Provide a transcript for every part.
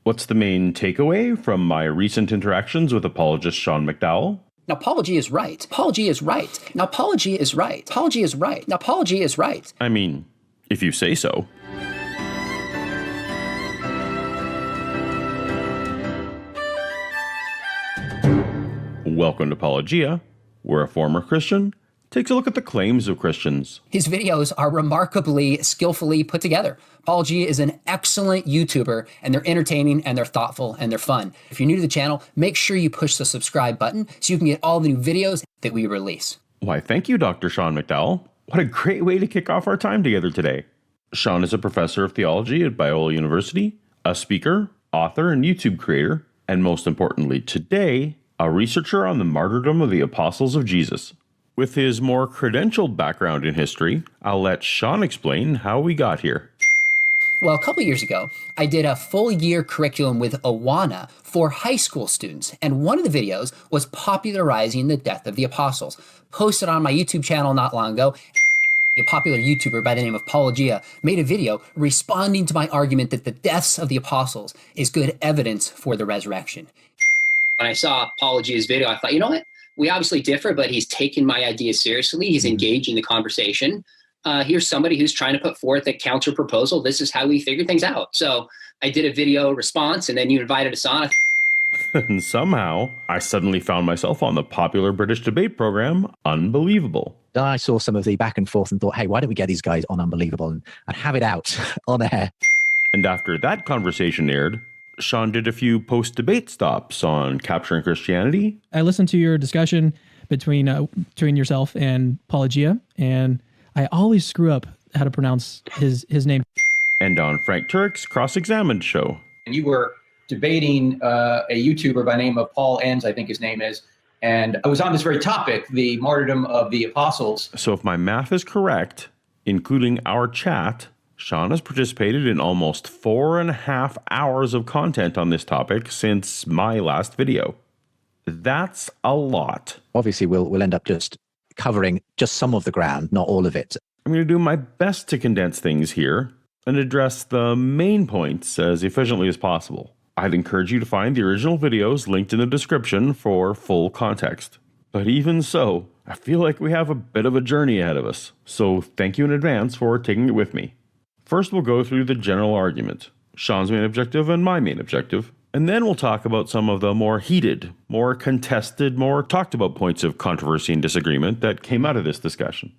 What's the main takeaway from my recent interactions with apologist Sean McDowell? Now, Paulogia is right. Paulogia is right. Now, Paulogia is right. Paulogia is right. Now, Paulogia is right. I mean, if you say so. Welcome to Paulogia, where a former Christian takes a look at the claims of Christians. His videos are remarkably skillfully put together. Paulogia is an excellent YouTuber, and they're entertaining, and they're thoughtful, and they're fun. If you're new to the channel, make sure you push the subscribe button so you can get all the new videos that we release. Why, thank you, Dr. Sean McDowell. What a great way to kick off our time together today. Sean is a professor of theology at Biola University, a speaker, author, and YouTube creator, and most importantly today, a researcher on the martyrdom of the apostles of Jesus. With his more credentialed background in history, I'll let Sean explain how we got here. Well, a couple years ago, I did a full year curriculum with Awana for high school students, and one of the videos was popularizing the death of the apostles. Posted on my YouTube channel not long ago, a popular YouTuber by the name of Paulogia made a video responding to my argument that the deaths of the apostles is good evidence for the resurrection. When I saw Paulogia's video, I thought, you know what? We obviously differ, but he's taking my ideas seriously. He's engaging the conversation. Here's somebody who's trying to put forth a counter proposal. This is how we figure things out. So I did a video response, and then you invited us on. And somehow, I suddenly found myself on the popular British debate program, Unbelievable. I saw some of the back and forth and thought, hey, why don't we get these guys on Unbelievable and have it out on air? And after that conversation aired, Sean did a few post-debate stops on capturing Christianity. I listened to your discussion between yourself and Paulogia, and I always screw up how to pronounce his name. And on Frank Turek's Cross-Examined show. And you were debating a YouTuber by the name of Paul Enns, I think his name is, and I was on this very topic, the martyrdom of the apostles. So if my math is correct, including our chat, Sean has participated in almost 4.5 hours of content on this topic since my last video. That's a lot. Obviously, we'll end up just covering just some of the ground, not all of it. I'm going to do my best to condense things here and address the main points as efficiently as possible. I'd encourage you to find the original videos linked in the description for full context. But even so, I feel like we have a bit of a journey ahead of us, so thank you in advance for taking it with me. First, we'll go through the general argument, Sean's main objective and my main objective, and then we'll talk about some of the more heated, more contested, more talked about points of controversy and disagreement that came out of this discussion.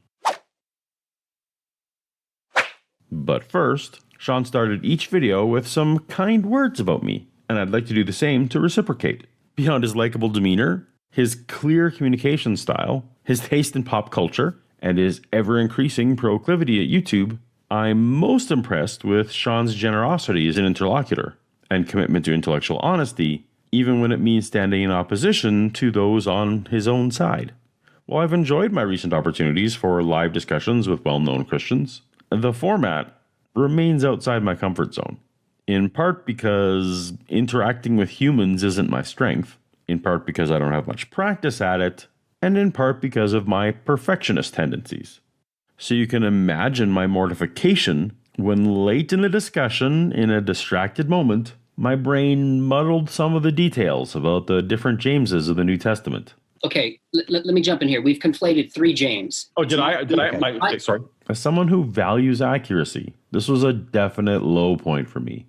But first, Sean started each video with some kind words about me, and I'd like to do the same to reciprocate. Beyond his likable demeanor, his clear communication style, his taste in pop culture, and his ever-increasing proclivity at YouTube, I'm most impressed with Sean's generosity as an interlocutor and commitment to intellectual honesty, even when it means standing in opposition to those on his own side. While I've enjoyed my recent opportunities for live discussions with well-known Christians, the format remains outside my comfort zone, in part because interacting with humans isn't my strength, in part because I don't have much practice at it, and in part because of my perfectionist tendencies. So you can imagine my mortification when late in the discussion, in a distracted moment, my brain muddled some of the details about the different Jameses of the New Testament. Okay, let me jump in here. We've conflated three James. Oh, sorry. As someone who values accuracy, this was a definite low point for me.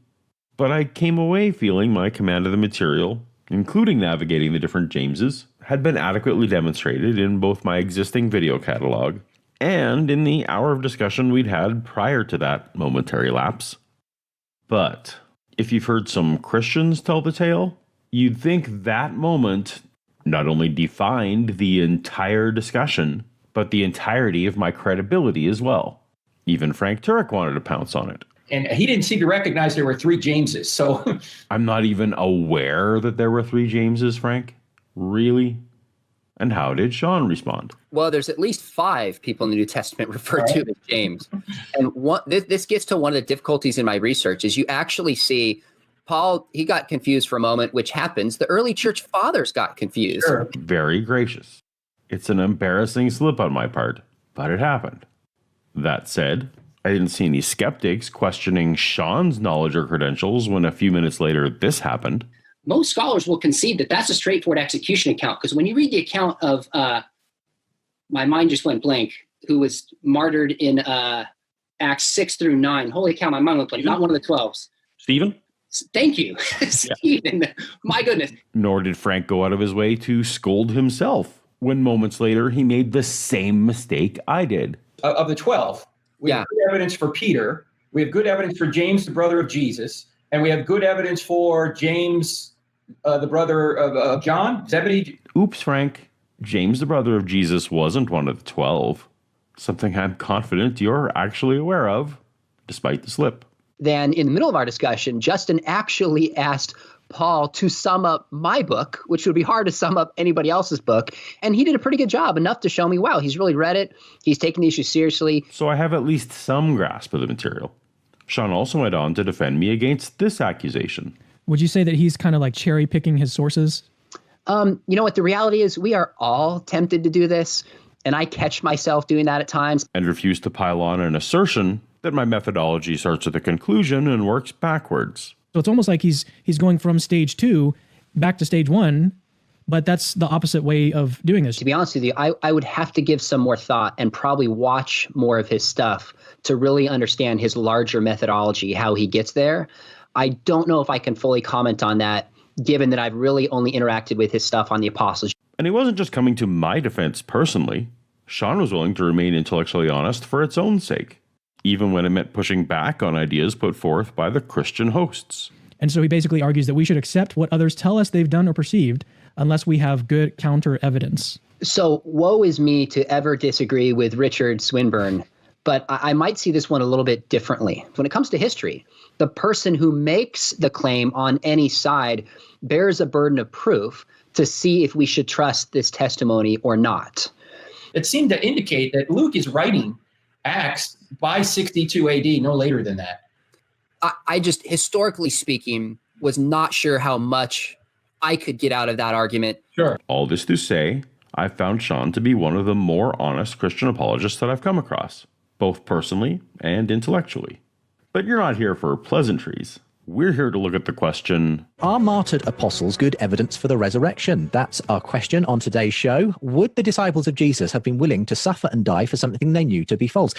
But I came away feeling my command of the material, including navigating the different Jameses, had been adequately demonstrated in both my existing video catalog and in the hour of discussion we'd had prior to that momentary lapse. But if you've heard some Christians tell the tale, you'd think that moment not only defined the entire discussion, but the entirety of my credibility as well. Even Frank Turek wanted to pounce on it. And he didn't seem to recognize there were three Jameses, so... I'm not even aware that there were three Jameses, Frank. Really? And how did Sean respond? Well, there's at least 5 people in the New Testament referred to as James. And this gets to one of the difficulties in my research is you actually see Paul, he got confused for a moment, which happens. The early church fathers got confused. Sure. Very gracious. It's an embarrassing slip on my part, but it happened. That said, I didn't see any skeptics questioning Sean's knowledge or credentials when a few minutes later this happened. Most scholars will concede that that's a straightforward execution account, because when you read the account of, my mind just went blank, who was martyred in Acts 6 through 9. Holy cow, my mind went blank. Not one of the 12s. Stephen? Thank you, Stephen. My goodness. Nor did Frank go out of his way to scold himself when moments later he made the same mistake I did. Of the 12, we have good evidence for Peter. We have good evidence for James, the brother of Jesus. And we have good evidence for James, the brother of John, Zebedee. Oops, Frank. James, the brother of Jesus, wasn't one of the 12. Something I'm confident you're actually aware of, despite the slip. Then in the middle of our discussion, Justin actually asked Paul to sum up my book, which would be hard to sum up anybody else's book. And he did a pretty good job, enough to show me, wow, he's really read it. He's taken the issue seriously. So I have at least some grasp of the material. Sean also went on to defend me against this accusation. Would you say that he's kind of like cherry picking his sources? You know what? The reality is we are all tempted to do this. And I catch myself doing that at times. And refuse to pile on an assertion that my methodology starts at the conclusion and works backwards. So it's almost like he's going from stage 2 back to stage 1, but that's the opposite way of doing this. To be honest with you, I would have to give some more thought and probably watch more of his stuff to really understand his larger methodology, how he gets there. I don't know if I can fully comment on that, given that I've really only interacted with his stuff on the apostles. And he wasn't just coming to my defense personally. Sean was willing to remain intellectually honest for its own sake, even when it meant pushing back on ideas put forth by the Christian hosts. And so he basically argues that we should accept what others tell us they've done or perceived unless we have good counter evidence. So woe is me to ever disagree with Richard Swinburne, but I might see this one a little bit differently. When it comes to history, the person who makes the claim on any side bears a burden of proof to see if we should trust this testimony or not. It seemed to indicate that Luke is writing Acts by 62 AD, no later than that. I just, historically speaking, was not sure how much I could get out of that argument. Sure. All this to say, I found Sean to be one of the more honest Christian apologists that I've come across, both personally and intellectually. But you're not here for pleasantries. We're here to look at the question, are martyred apostles good evidence for the resurrection? That's our question on today's show. Would the disciples of Jesus have been willing to suffer and die for something they knew to be false?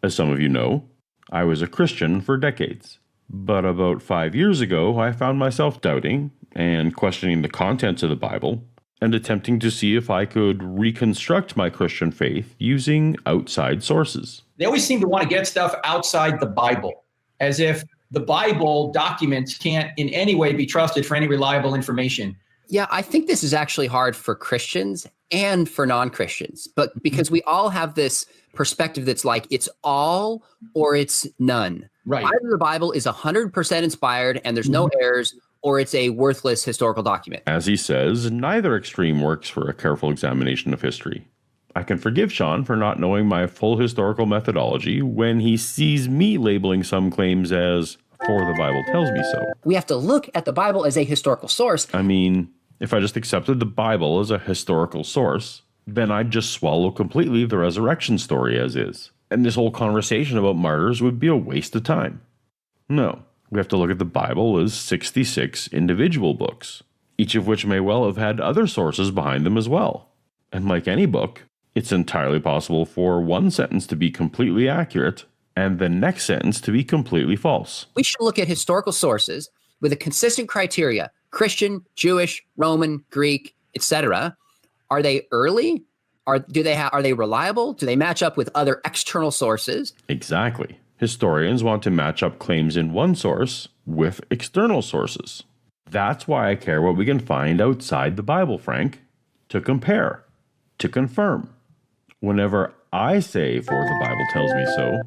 As some of you know, I was a Christian for decades. But about 5 years ago, I found myself doubting and questioning the contents of the Bible and attempting to see if I could reconstruct my Christian faith using outside sources. They always seem to want to get stuff outside the Bible, as if the Bible documents can't in any way be trusted for any reliable information. Yeah, I think this is actually hard for Christians and for non-Christians, but because we all have this perspective that's like it's all or it's none. Right. Either the Bible is 100% inspired and there's no errors, or it's a worthless historical document. As he says, neither extreme works for a careful examination of history. I can forgive Sean for not knowing my full historical methodology when he sees me labeling some claims as, for the Bible tells me so. We have to look at the Bible as a historical source. I mean, if I just accepted the Bible as a historical source, then I'd just swallow completely the resurrection story as is. And this whole conversation about martyrs would be a waste of time. No, we have to look at the Bible as 66 individual books, each of which may well have had other sources behind them as well. And like any book, it's entirely possible for one sentence to be completely accurate and the next sentence to be completely false. We should look at historical sources with a consistent criteria: Christian, Jewish, Roman, Greek, etc. Are they early? Are they reliable? Do they match up with other external sources? Exactly. Historians want to match up claims in one source with external sources. That's why I care what we can find outside the Bible, Frank, to compare, to confirm. Whenever I say, for the Bible tells me so,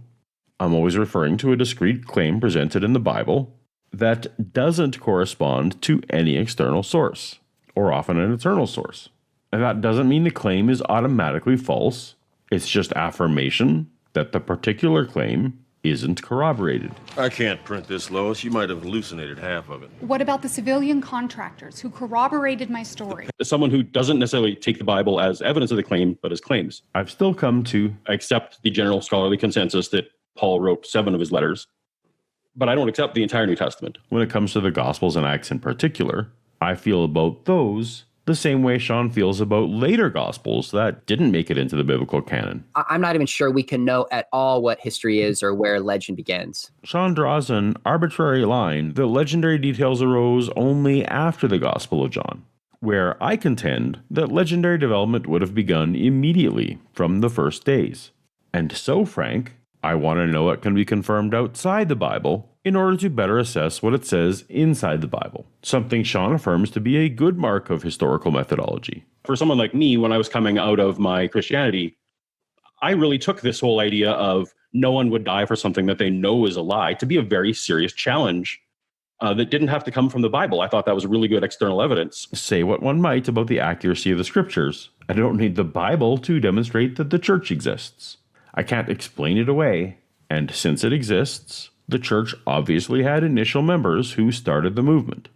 I'm always referring to a discrete claim presented in the Bible that doesn't correspond to any external source, or often an internal source. And that doesn't mean the claim is automatically false. It's just affirmation that the particular claim isn't corroborated. I can't print this, Lois. You might have hallucinated half of it. What about the civilian contractors who corroborated my story? As someone who doesn't necessarily take the Bible as evidence of the claim, but as claims, I've still come to accept the general scholarly consensus that Paul wrote 7 of his letters, but I don't accept the entire New Testament. when it comes to the Gospels and Acts in particular, I feel about those the same way Sean feels about later Gospels that didn't make it into the biblical canon. I'm not even sure we can know at all what history is or where legend begins. Sean draws an arbitrary line that legendary details arose only after the Gospel of John, where I contend that legendary development would have begun immediately from the first days. And so, Frank, I want to know what can be confirmed outside the Bible in order to better assess what it says inside the Bible, something Sean affirms to be a good mark of historical methodology. For someone like me, when I was coming out of my Christianity, I really took this whole idea of no one would die for something that they know is a lie to be a very serious challenge that didn't have to come from the Bible. I thought that was really good external evidence. Say what one might about the accuracy of the scriptures. I don't need the Bible to demonstrate that the church exists. I can't explain it away, and since it exists, the church obviously had initial members who started the movement.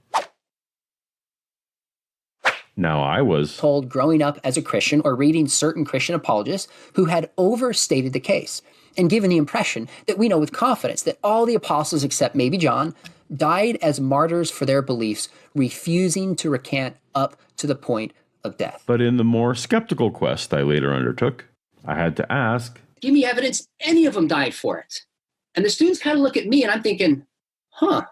Now I was Told growing up as a Christian or reading certain Christian apologists who had overstated the case and given the impression that we know with confidence that all the apostles except maybe John died as martyrs for their beliefs, refusing to recant up to the point of death. But in the more skeptical quest I later undertook, I had to ask, give me evidence any of them died for it. And the students kind of look at me and I'm thinking, I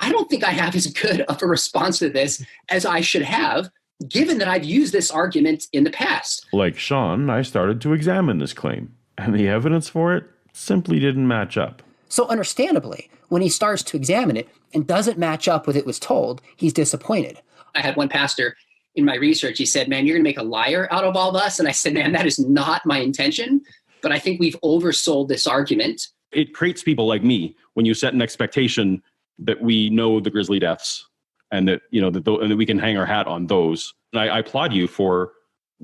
don't think I have as good of a response to this as I should have, given that I've used this argument in the past. like Sean, I started to examine this claim, and the evidence for it simply didn't match up. So understandably, when he starts to examine it and doesn't match up with what was told, he's disappointed. I had one pastor in my research, he said, man, you're going to make a liar out of all of us. And I said, man, that is not my intention, but I think we've oversold this argument. It creates people like me when you set an expectation that we know the grisly deaths and that, and that we can hang our hat on those. And I applaud you for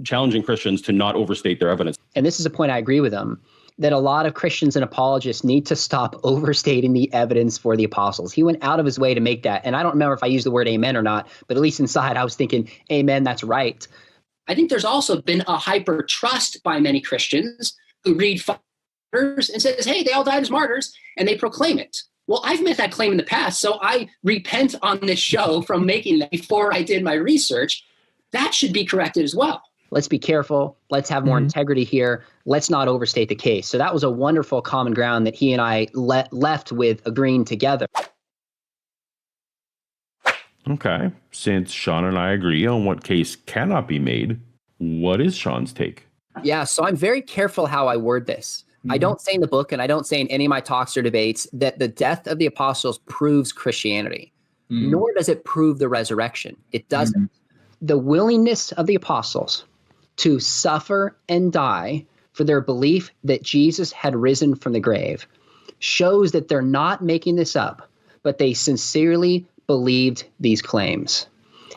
challenging Christians to not overstate their evidence. And this is a point I agree with him, that a lot of Christians and apologists need to stop overstating the evidence for the apostles. He went out of his way to make that. And I don't remember if I used the word amen or not, but at least inside I was thinking, amen, that's right. I think there's also been a hyper trust by many Christians who read martyrs and says, hey, they all died as martyrs, and they proclaim it. Well, I've made that claim in the past, so I repent on this show from making that before I did my research. That should be corrected as well. Let's be careful. Let's have more integrity here. Let's not overstate the case. So that was a wonderful common ground that he and I left with agreeing together. Okay, since Sean and I agree on what case cannot be made, what is Sean's take? Yeah, so I'm very careful how I word this. I don't say in the book, and I don't say in any of my talks or debates, that the death of the apostles proves Christianity, nor does it prove the resurrection. It doesn't. The willingness of the apostles to suffer and die for their belief that Jesus had risen from the grave shows that they're not making this up, but they sincerely believed these claims.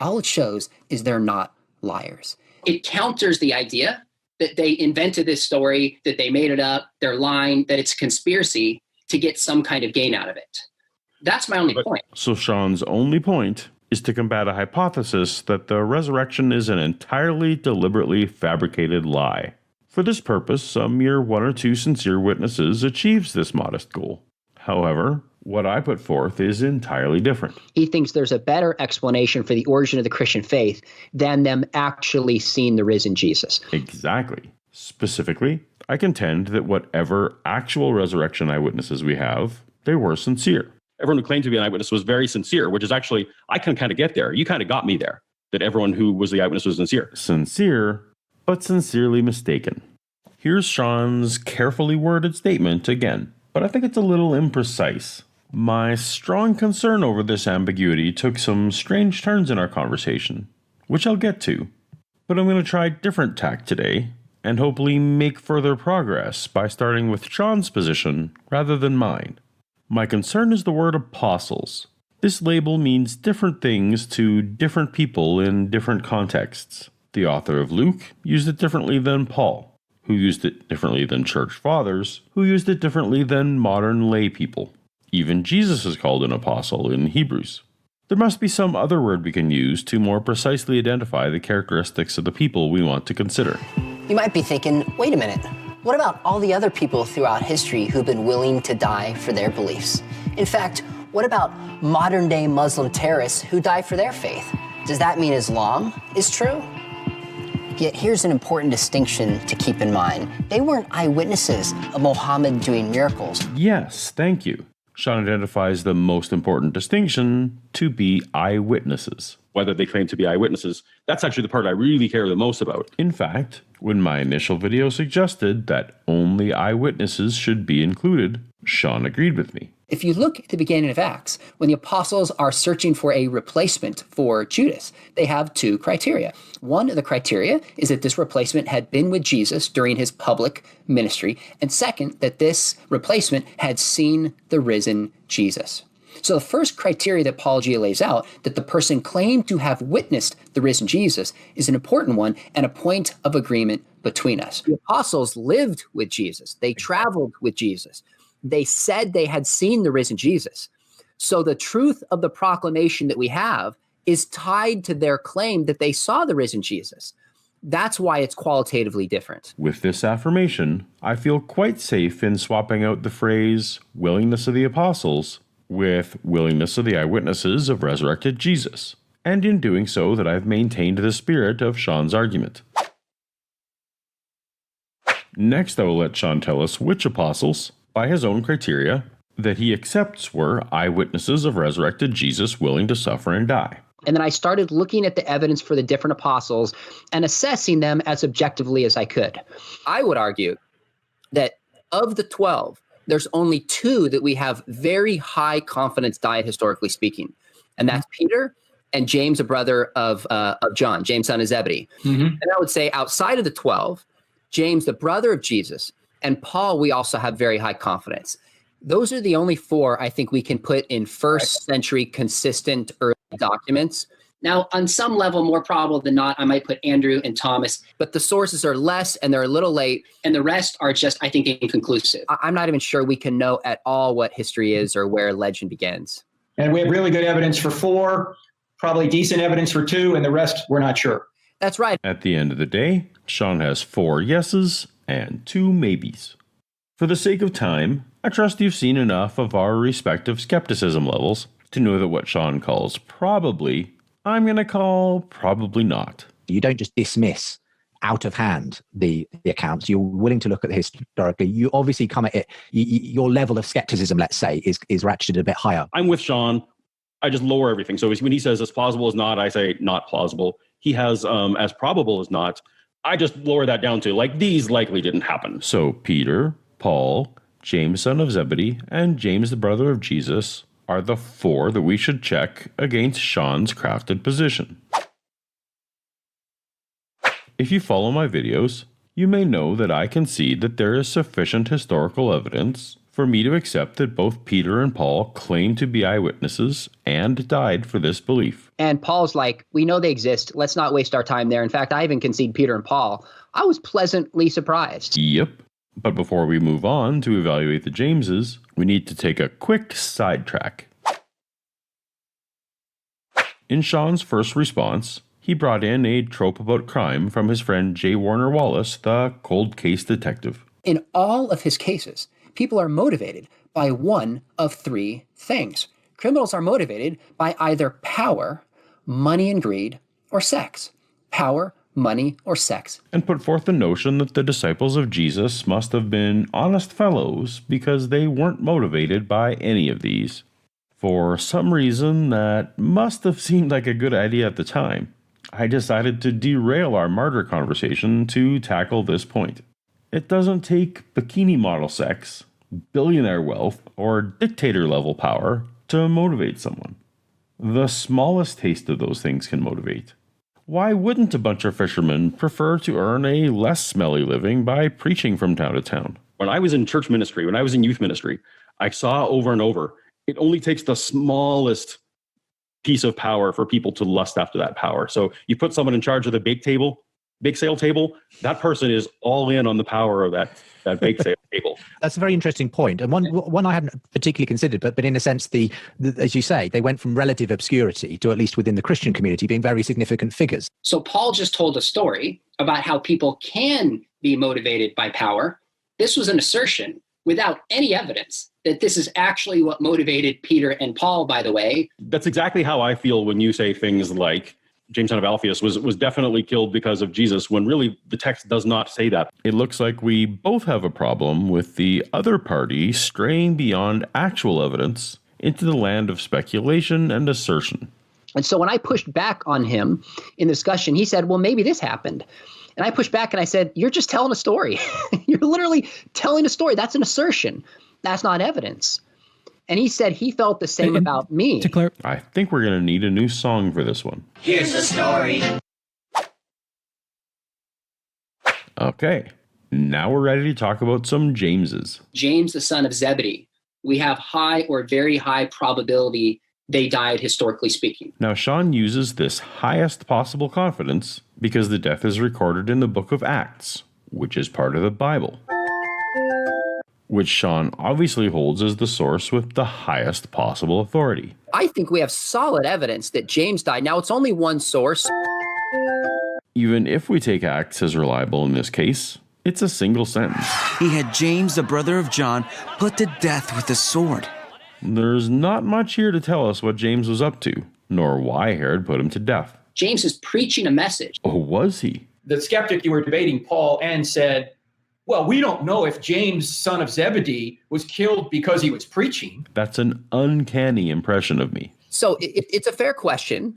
All it shows is they're not liars. It counters the idea that they invented this story, that they made it up, they're lying, that it's a conspiracy to get some kind of gain out of it. That's my only point. So Sean's only point is to combat a hypothesis that the resurrection is an entirely deliberately fabricated lie. For this purpose, a mere 1 or 2 sincere witnesses achieves this modest goal. However, what I put forth is entirely different. He thinks there's a better explanation for the origin of the Christian faith than them actually seeing the risen Jesus. Exactly. Specifically, I contend that whatever actual resurrection eyewitnesses we have, they were sincere. Everyone who claimed to be an eyewitness was very sincere, which is actually, I can kind of get there. You kind of got me there, that everyone who was the eyewitness was sincere. Sincere, but sincerely mistaken. Here's Sean's carefully worded statement again, but I think it's a little imprecise. My strong concern over this ambiguity took some strange turns in our conversation, which I'll get to. But I'm going to try different tack today, and hopefully make further progress by starting with Sean's position rather than mine. My concern is the word apostles. This label means different things to different people in different contexts. The author of Luke used it differently than Paul, who used it differently than church fathers, who used it differently than modern lay people. Even Jesus is called an apostle in Hebrews. There must be some other word we can use to more precisely identify the characteristics of the people we want to consider. You might be thinking, wait a minute, what about all the other people throughout history who've been willing to die for their beliefs? In fact, what about modern-day Muslim terrorists who die for their faith? Does that mean Islam is true? Yet here's an important distinction to keep in mind. They weren't eyewitnesses of Muhammad doing miracles. Yes, thank you. Sean identifies the most important distinction to be eyewitnesses. Whether they claim to be eyewitnesses, that's actually the part I really care the most about. In fact, when my initial video suggested that only eyewitnesses should be included, Sean agreed with me. If you look at the beginning of Acts, when the apostles are searching for a replacement for Judas, they have two criteria. One of the criteria is that this replacement had been with Jesus during his public ministry, and second, that this replacement had seen the risen Jesus. So the first criteria that Paulogia lays out, that the person claimed to have witnessed the risen Jesus, is an important one and a point of agreement between us. The apostles lived with Jesus. They traveled with Jesus. They said they had seen the risen Jesus. So the truth of the proclamation that we have is tied to their claim that they saw the risen Jesus. That's why it's qualitatively different. With this affirmation, I feel quite safe in swapping out the phrase willingness of the apostles with willingness of the eyewitnesses of resurrected Jesus, and in doing so that I've maintained the spirit of Sean's argument. Next, I will let Sean tell us which apostles, by his own criteria, that he accepts were eyewitnesses of resurrected Jesus willing to suffer and die. And then I started looking at the evidence for the different apostles and assessing them as objectively as I could. I would argue that of the 12, there's only 2 that we have very high confidence died, historically speaking. And that's Peter and James, a brother of John, James, son of Zebedee. And I would say outside of the 12, James, the brother of Jesus, and Paul, we also have very high confidence. Those are the only 4 I think we can put in first century consistent early documents. Now, on some level, more probable than not, I might put Andrew and Thomas. But the sources are less and they're a little late. And the rest are just, I think, inconclusive. I'm not even sure we can know at all what history is or where legend begins. And we have really good evidence for 4, probably decent evidence for 2, and the rest we're not sure. That's right. At the end of the day, Sean has 4 yeses and 2 maybes. For the sake of time, I trust you've seen enough of our respective skepticism levels to know that what Sean calls probably, I'm going to call probably not. You don't just dismiss out of hand the accounts. You're willing to look at the historically. You obviously come at it, your level of skepticism, let's say, is ratcheted a bit higher. I'm with Sean. I just lower everything. So when he says as plausible as not, I say not plausible. He has as probable as not. I just lower that down to like these likely didn't happen. So Peter, Paul, James, son of Zebedee, and James, the brother of Jesus, are the 4 that we should check against Sean's crafted position. If you follow my videos, you may know that I concede that there is sufficient historical evidence for me to accept that both Peter and Paul claim to be eyewitnesses and died for this belief. And Paul's like, we know they exist. Let's not waste our time there. In fact, I even concede Peter and Paul. I was pleasantly surprised. Yep. But before we move on to evaluate the Jameses, we need to take a quick sidetrack. In Sean's first response, he brought in a trope about crime from his friend J. Warner Wallace, the cold case detective. In all of his cases, people are motivated by one of 3 things. Criminals are motivated by either power, money and greed, or sex. Power, money, or sex. And put forth the notion that the disciples of Jesus must have been honest fellows because they weren't motivated by any of these. For some reason that must have seemed like a good idea at the time, I decided to derail our martyr conversation to tackle this point. It doesn't take bikini model sex, billionaire wealth, or dictator-level power to motivate someone. The smallest taste of those things can motivate. Why wouldn't a bunch of fishermen prefer to earn a less smelly living by preaching from town to town? When I was in church ministry, when I was in youth ministry, I saw over and over, it only takes the smallest piece of power for people to lust after that power. So you put someone in charge of the bake table, bake sale table, that person is all in on the power of that bake sale table. That's a very interesting point, and one I hadn't particularly considered. But in a sense, the as you say, they went from relative obscurity to, at least within the Christian community, being very significant figures. So Paul just told a story about how people can be motivated by power. This was an assertion without any evidence that this is actually what motivated Peter and Paul, by the way. That's exactly how I feel when you say things like James, son of Alphaeus, was definitely killed because of Jesus, when really the text does not say that. It looks like we both have a problem with the other party straying beyond actual evidence into the land of speculation and assertion. And so when I pushed back on him in the discussion, he said, well, maybe this happened. And I pushed back and I said, you're just telling a story. You're literally telling a story. That's an assertion. That's not evidence. And he said he felt the same about me. I think we're going to need a new song for this one. Here's the story. Okay, now we're ready to talk about some Jameses. James, the son of Zebedee. We have high or very high probability they died, historically speaking. Now, Sean uses this highest possible confidence because the death is recorded in the book of Acts, which is part of the Bible, which Sean obviously holds as the source with the highest possible authority. I think we have solid evidence that James died. Now, it's only one source. Even if we take Acts as reliable in this case, it's a single sentence. He had James, the brother of John, put to death with a sword. There's not much here to tell us what James was up to, nor why Herod put him to death. James is preaching a message. Oh, was he? The skeptic you were debating, Paul, and said, well, we don't know if James, son of Zebedee, was killed because he was preaching. That's an uncanny impression of me. So it's a fair question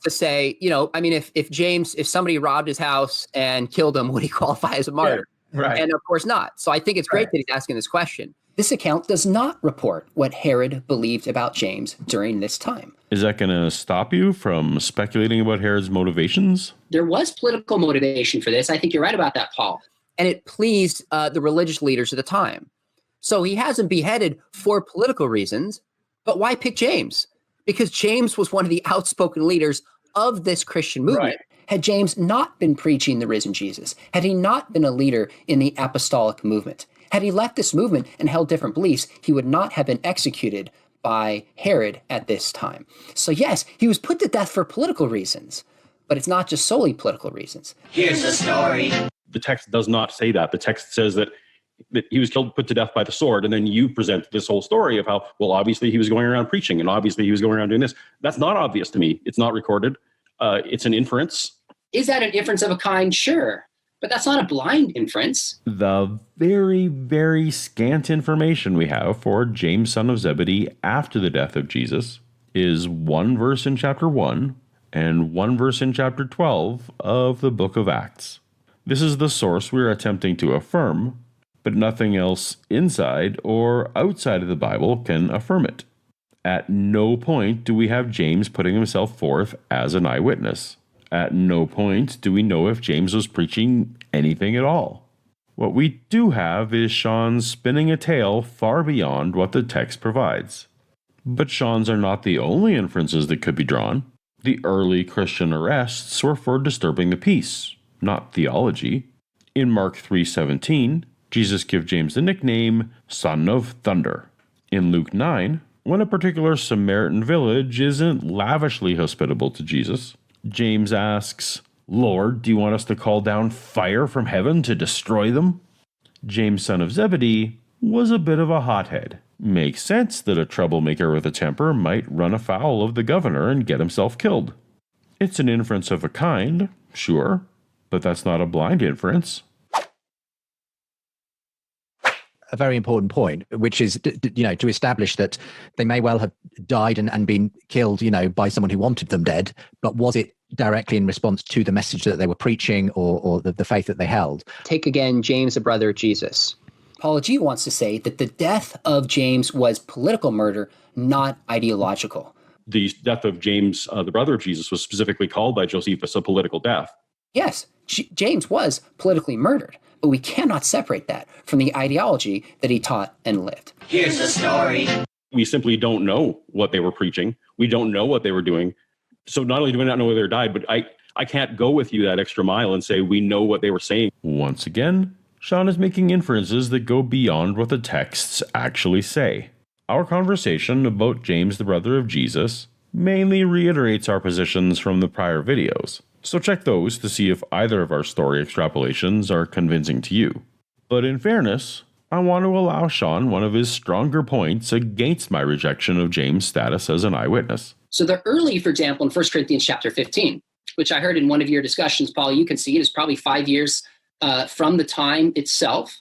to say, if somebody robbed his house and killed him, would he qualify as a martyr? Yeah, right. And of course not. So I think it's great that he's asking this question. This account does not report what Herod believed about James during this time. Is that going to stop you from speculating about Herod's motivations? There was political motivation for this. I think you're right about that, Paul. And it pleased the religious leaders of the time. So he hasn't beheaded for political reasons, but why pick James? Because James was one of the outspoken leaders of this Christian movement. Right. Had James not been preaching the risen Jesus, had he not been a leader in the apostolic movement, had he left this movement and held different beliefs, he would not have been executed by Herod at this time. So yes, he was put to death for political reasons, but it's not just solely political reasons. Here's the story. The text does not say that. The text says that he was killed, put to death by the sword, and then you present this whole story of how, well, obviously he was going around preaching, and obviously he was going around doing this. That's not obvious to me. It's not recorded. It's an inference. Is that an inference of a kind? Sure. But that's not a blind inference. The very, very scant information we have for James, son of Zebedee, after the death of Jesus is one verse in chapter 1 and one verse in chapter 12 of the book of Acts. This is the source we're attempting to affirm, but nothing else inside or outside of the Bible can affirm it. At no point do we have James putting himself forth as an eyewitness. At no point do we know if James was preaching anything at all. What we do have is Sean spinning a tale far beyond what the text provides. But Sean's are not the only inferences that could be drawn. The early Christian arrests were for disturbing the peace, not theology. In Mark 3:17, Jesus gives James the nickname Son of Thunder. In Luke 9, when a particular Samaritan village isn't lavishly hospitable to Jesus, James asks, Lord, do you want us to call down fire from heaven to destroy them? James, son of Zebedee, was a bit of a hothead. Makes sense that a troublemaker with a temper might run afoul of the governor and get himself killed. It's an inference of a kind, sure, but that's not a blind inference. A very important point, which is, to establish that they may well have died and been killed, by someone who wanted them dead, but was it directly in response to the message that they were preaching or the faith that they held? Take again James, the brother of Jesus. Paulogia wants to say that the death of James was political murder, not ideological. The death of James, the brother of Jesus, was specifically called by Josephus a political death. Yes, James was politically murdered, but we cannot separate that from the ideology that he taught and lived. Here's the story. We simply don't know what they were preaching. We don't know what they were doing. So not only do we not know whether they died, but I can't go with you that extra mile and say we know what they were saying. Once again, Sean is making inferences that go beyond what the texts actually say. Our conversation about James, the brother of Jesus, mainly reiterates our positions from the prior videos, so check those to see if either of our story extrapolations are convincing to you. But in fairness, I want to allow Sean one of his stronger points against my rejection of James' status as an eyewitness. So the early, for example, in 1 Corinthians chapter 15, which I heard in one of your discussions, Paul, you can see it is probably 5 years from the time itself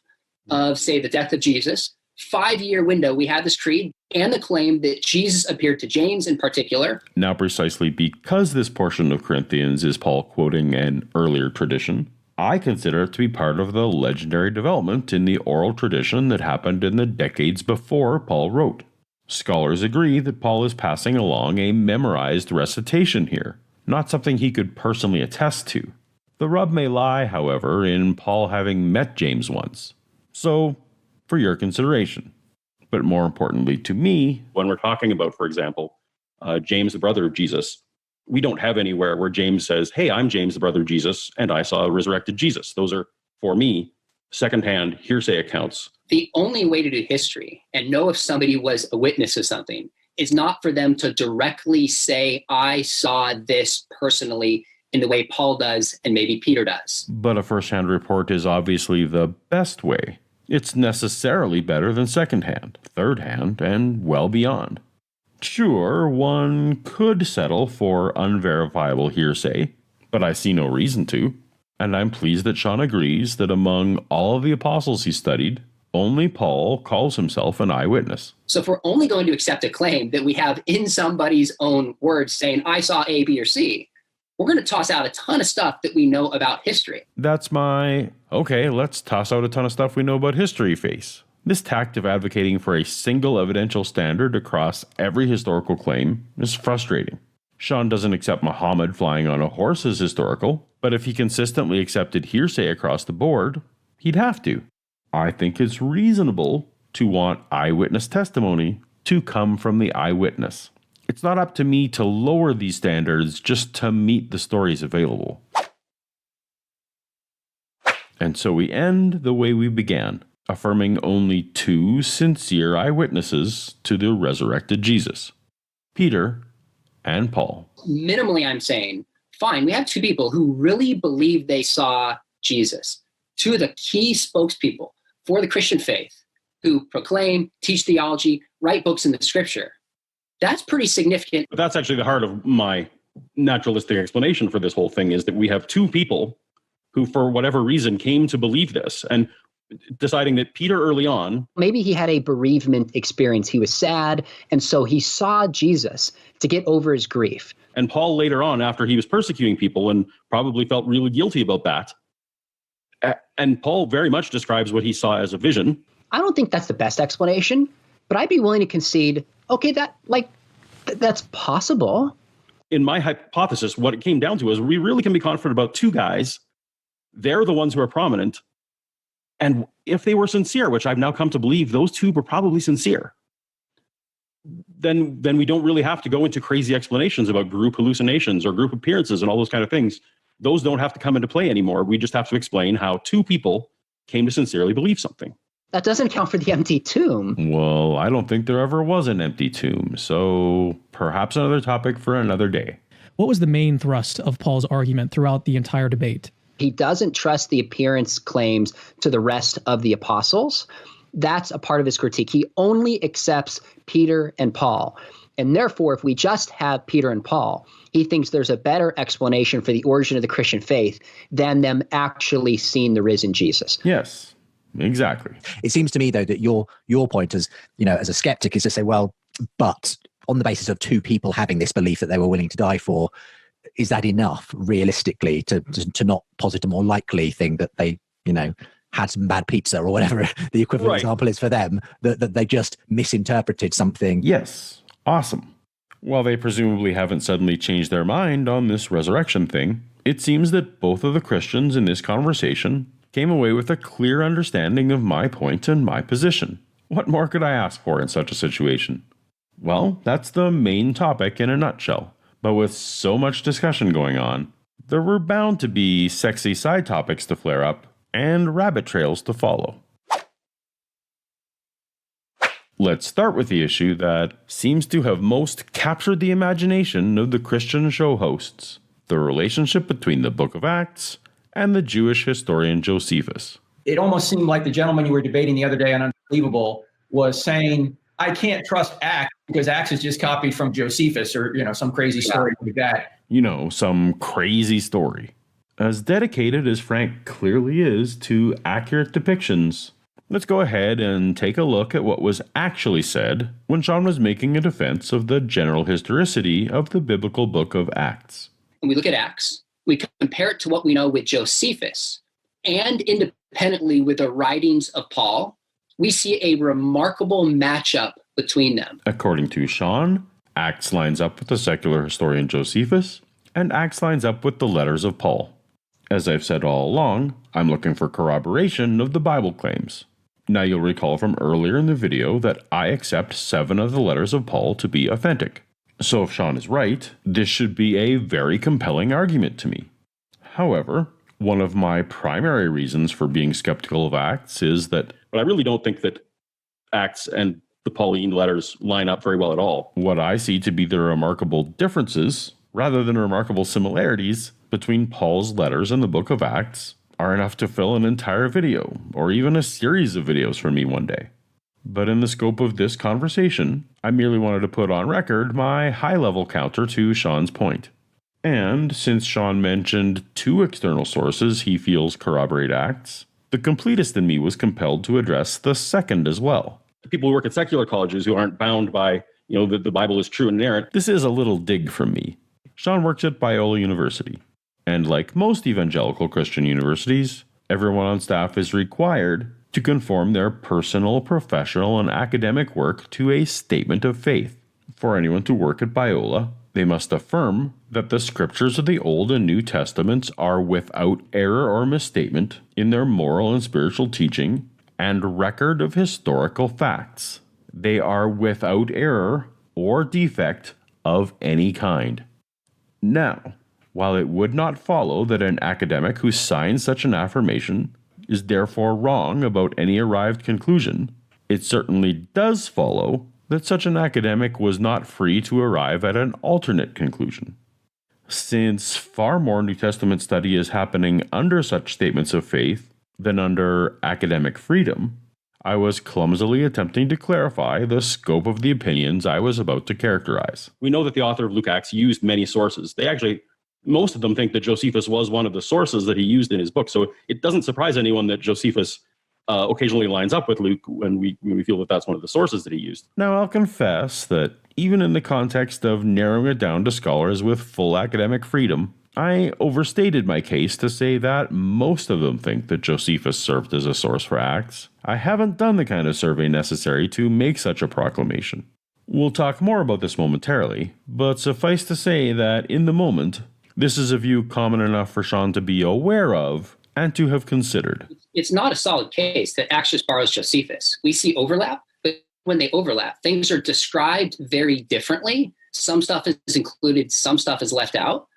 of, say, the death of Jesus. 5-year window, we had this creed and the claim that Jesus appeared to James in particular. Now, precisely because this portion of Corinthians is Paul quoting an earlier tradition, I consider it to be part of the legendary development in the oral tradition that happened in the decades before Paul wrote. Scholars agree that Paul is passing along a memorized recitation here, not something he could personally attest to. The rub may lie, however, in Paul having met James once. So, for your consideration. But more importantly to me, when we're talking about, for example, James, the brother of Jesus, we don't have anywhere where James says, hey, I'm James, the brother of Jesus, and I saw a resurrected Jesus. Those are, for me, secondhand hearsay accounts. The only way to do history and know if somebody was a witness of something is not for them to directly say, I saw this personally in the way Paul does and maybe Peter does. But a first-hand report is obviously the best way. It's necessarily better than second-hand, third-hand, and well beyond. Sure, one could settle for unverifiable hearsay, but I see no reason to. And I'm pleased that Sean agrees that among all of the apostles he studied, only Paul calls himself an eyewitness. So if we're only going to accept a claim that we have in somebody's own words saying, I saw A, B, or C, we're going to toss out a ton of stuff that we know about history. That's my, okay, let's toss out a ton of stuff we know about history face. This tact of advocating for a single evidential standard across every historical claim is frustrating. Sean doesn't accept Muhammad flying on a horse as historical, but if he consistently accepted hearsay across the board, he'd have to. I think it's reasonable to want eyewitness testimony to come from the eyewitness. It's not up to me to lower these standards just to meet the stories available. And so we end the way we began, affirming only two sincere eyewitnesses to the resurrected Jesus, Peter and Paul. Minimally, I'm saying, fine, we have two people who really believe they saw Jesus, two of the key spokespeople for the Christian faith, who proclaim, teach theology, write books in the scripture. That's pretty significant. But that's actually the heart of my naturalistic explanation for this whole thing, is that we have two people who, for whatever reason, came to believe this, and deciding that Peter early on... Maybe he had a bereavement experience. He was sad, and so he saw Jesus to get over his grief. And Paul later on, after he was persecuting people and probably felt really guilty about that, and Paul very much describes what he saw as a vision. I don't think that's the best explanation, but I'd be willing to concede, okay, that's possible. In my hypothesis, what it came down to is we really can be confident about two guys. They're the ones who are prominent. And if they were sincere, which I've now come to believe those two were probably sincere, then we don't really have to go into crazy explanations about group hallucinations or group appearances and all those kind of things. Those don't have to come into play anymore. We just have to explain how two people came to sincerely believe something. That doesn't account for the empty tomb. Well, I don't think there ever was an empty tomb, so perhaps another topic for another day. What was the main thrust of Paul's argument throughout the entire debate? He doesn't trust the appearance claims to the rest of the apostles. That's a part of his critique. He only accepts Peter and Paul. And therefore, if we just have Peter and Paul, he thinks there's a better explanation for the origin of the Christian faith than them actually seeing the risen Jesus. Yes, exactly. It seems to me, though, that your point as, as a skeptic is to say, well, but on the basis of two people having this belief that they were willing to die for, is that enough realistically to not posit a more likely thing that they, had some bad pizza or whatever the equivalent example is for them, that they just misinterpreted something? Yes. Awesome. While they presumably haven't suddenly changed their mind on this resurrection thing, it seems that both of the Christians in this conversation came away with a clear understanding of my point and my position. What more could I ask for in such a situation? Well, that's the main topic in a nutshell. But with so much discussion going on, there were bound to be sexy side topics to flare up and rabbit trails to follow. Let's start with the issue that seems to have most captured the imagination of the Christian show hosts, the relationship between the Book of Acts and the Jewish historian Josephus. It almost seemed like the gentleman you were debating the other day on Unbelievable was saying, I can't trust Acts because Acts is just copied from Josephus or, some crazy story like that. Some crazy story. As dedicated as Frank clearly is to accurate depictions, let's go ahead and take a look at what was actually said when Sean was making a defense of the general historicity of the biblical book of Acts. When we look at Acts, we compare it to what we know with Josephus, and independently with the writings of Paul, we see a remarkable matchup between them. According to Sean, Acts lines up with the secular historian Josephus, and Acts lines up with the letters of Paul. As I've said all along, I'm looking for corroboration of the Bible claims. Now you'll recall from earlier in the video that I accept 7 of the letters of Paul to be authentic. So if Sean is right, this should be a very compelling argument to me. However, one of my primary reasons for being skeptical of Acts is that... But I really don't think that Acts and the Pauline letters line up very well at all. What I see to be the remarkable differences, rather than remarkable similarities, between Paul's letters and the book of Acts are enough to fill an entire video, or even a series of videos for me one day. But in the scope of this conversation, I merely wanted to put on record my high-level counter to Sean's point. And since Sean mentioned 2 external sources he feels corroborate Acts, the completist in me was compelled to address the second as well. People who work at secular colleges who aren't bound by, that the Bible is true and inerrant. This is a little dig from me. Sean works at Biola University. And like most evangelical Christian universities, everyone on staff is required to conform their personal, professional, and academic work to a statement of faith. For anyone to work at Biola, they must affirm that the scriptures of the Old and New Testaments are without error or misstatement in their moral and spiritual teaching and record of historical facts. They are without error or defect of any kind. Now, while it would not follow that an academic who signs such an affirmation is therefore wrong about any arrived conclusion, it certainly does follow that such an academic was not free to arrive at an alternate conclusion. Since far more New Testament study is happening under such statements of faith than under academic freedom, I was clumsily attempting to clarify the scope of the opinions I was about to characterize. We know that the author of Luke Acts used many sources. Most of them think that Josephus was one of the sources that he used in his book. So it doesn't surprise anyone that Josephus occasionally lines up with Luke when we feel that that's one of the sources that he used. Now, I'll confess that even in the context of narrowing it down to scholars with full academic freedom, I overstated my case to say that most of them think that Josephus served as a source for Acts. I haven't done the kind of survey necessary to make such a proclamation. We'll talk more about this momentarily, but suffice to say that in the moment, this is a view common enough for Sean to be aware of and to have considered. It's not a solid case that Acts just borrows Josephus. We see overlap, but when they overlap, things are described very differently. Some stuff is included, some stuff is left out.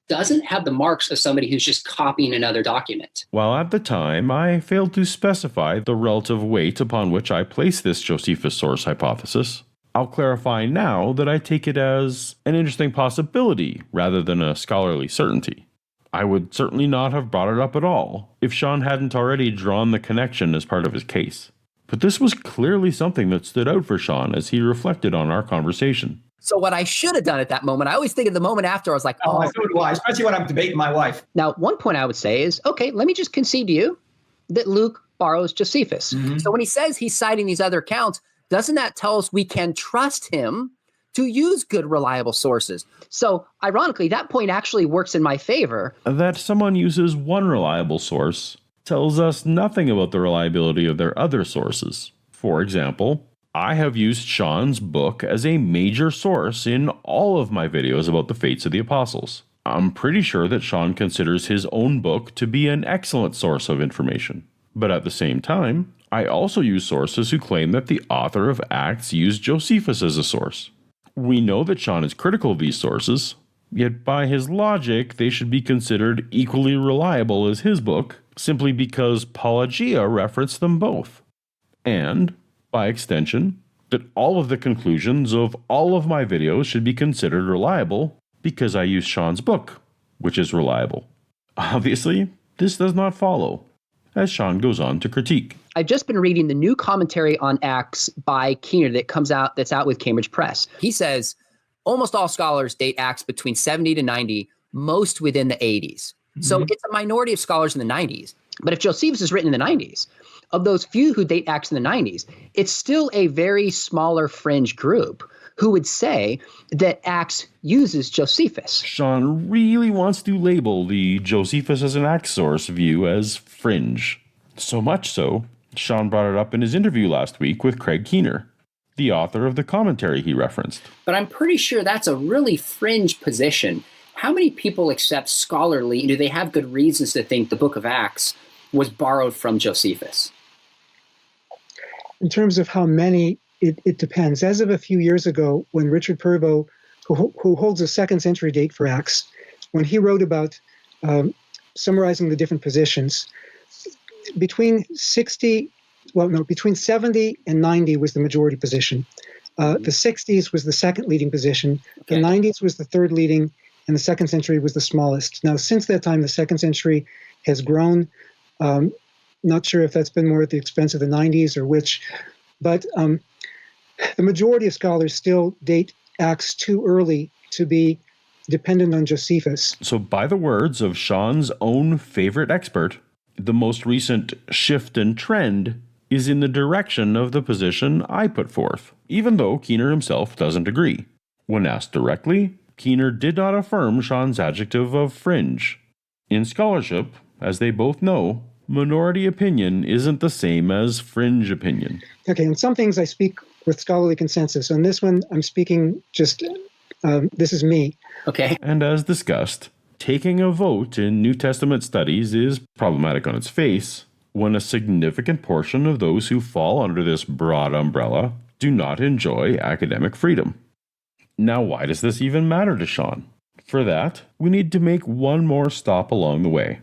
Doesn't have the marks of somebody who's just copying another document. While at the time, I failed to specify the relative weight upon which I place this Josephus source hypothesis, I'll clarify now that I take it as an interesting possibility rather than a scholarly certainty. I would certainly not have brought it up at all if Sean hadn't already drawn the connection as part of his case. But this was clearly something that stood out for Sean as he reflected on our conversation. So what I should have done at that moment, I always think of the moment after, I was like, I so do I, especially when I'm debating my wife. Now, one point I would say is, okay, let me just concede to you that Luke borrows Josephus. Mm-hmm. So when he says he's citing these other accounts, doesn't that tell us we can trust him to use good, reliable sources? So ironically, that point actually works in my favor. That someone uses one reliable source tells us nothing about the reliability of their other sources. For example, I have used Sean's book as a major source in all of my videos about the fates of the apostles. I'm pretty sure that Sean considers his own book to be an excellent source of information. But at the same time, I also use sources who claim that the author of Acts used Josephus as a source. We know that Sean is critical of these sources, Yet by his logic, they should be considered equally reliable as his book, simply because Paulogia referenced them both. And, by extension, that all of the conclusions of all of my videos should be considered reliable because I use Sean's book, which is reliable. Obviously, this does not follow, as Sean goes on to critique. I've just been reading the new commentary on Acts by Keener that's out with Cambridge Press. He says, almost all scholars date Acts between 70 to 90, most within the 80s. So it's a minority of scholars in the 90s. But if Josephus is written in the 90s, of those few who date Acts in the 90s, it's still a very smaller fringe group who would say that Acts uses Josephus. Sean really wants to label the Josephus as an Acts source view as fringe. So much so, Sean brought it up in his interview last week with Craig Keener, the author of the commentary he referenced. But I'm pretty sure that's a really fringe position. How many people accept scholarly, and do they have good reasons to think the book of Acts was borrowed from Josephus? In terms of how many, it depends. As of a few years ago, when Richard Purvo, who holds a 2nd century date for Acts, when he wrote about summarizing the different positions, between 70 and 90 was the majority position. The 60s was the second leading position. The 90s was the third leading, and the 2nd century was the smallest. Now, since that time, the 2nd century has grown. Not sure if that's been more at the expense of the 90s or which, but the majority of scholars still date Acts too early to be dependent on Josephus. So by the words of Sean's own favorite expert, the most recent shift and trend is in the direction of the position I put forth, even though Keener himself doesn't agree. When asked directly, Keener did not affirm Sean's adjective of fringe. In scholarship, as they both know, minority opinion isn't the same as fringe opinion. Okay, on some things I speak with scholarly consensus. On this one, I'm speaking just, this is me. Okay. And as discussed, taking a vote in New Testament studies is problematic on its face when a significant portion of those who fall under this broad umbrella do not enjoy academic freedom. Now, why does this even matter to Sean? For that, we need to make one more stop along the way.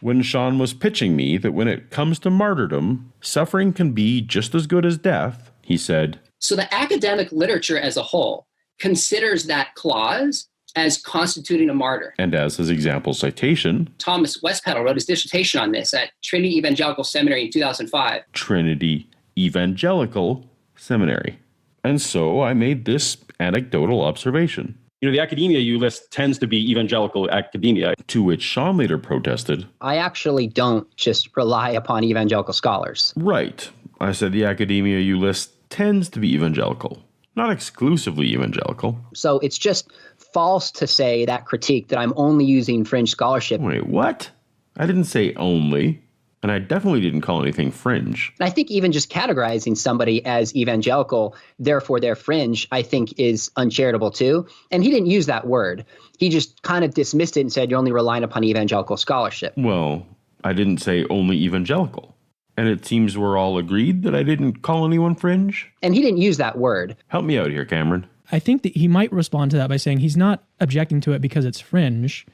When Sean was pitching me that when it comes to martyrdom, suffering can be just as good as death, he said, So the academic literature as a whole considers that clause as constituting a martyr. And as his example citation, Thomas Westpedal wrote his dissertation on this at Trinity Evangelical Seminary in 2005. Trinity Evangelical Seminary. And so I made this anecdotal observation. The academia you list tends to be evangelical academia. To which Sean later protested, I actually don't just rely upon evangelical scholars. Right. I said the academia you list tends to be evangelical, not exclusively evangelical. So it's just false to say that critique that I'm only using fringe scholarship. Wait, what? I didn't say only. And I definitely didn't call anything fringe. And I think even just categorizing somebody as evangelical, therefore they're fringe, I think is uncharitable too. And he didn't use that word. He just kind of dismissed it and said you're only relying upon evangelical scholarship. Well, I didn't say only evangelical. And it seems we're all agreed that I didn't call anyone fringe. And he didn't use that word. Help me out here, Cameron. I think that he might respond to that by saying he's not objecting to it because it's fringe.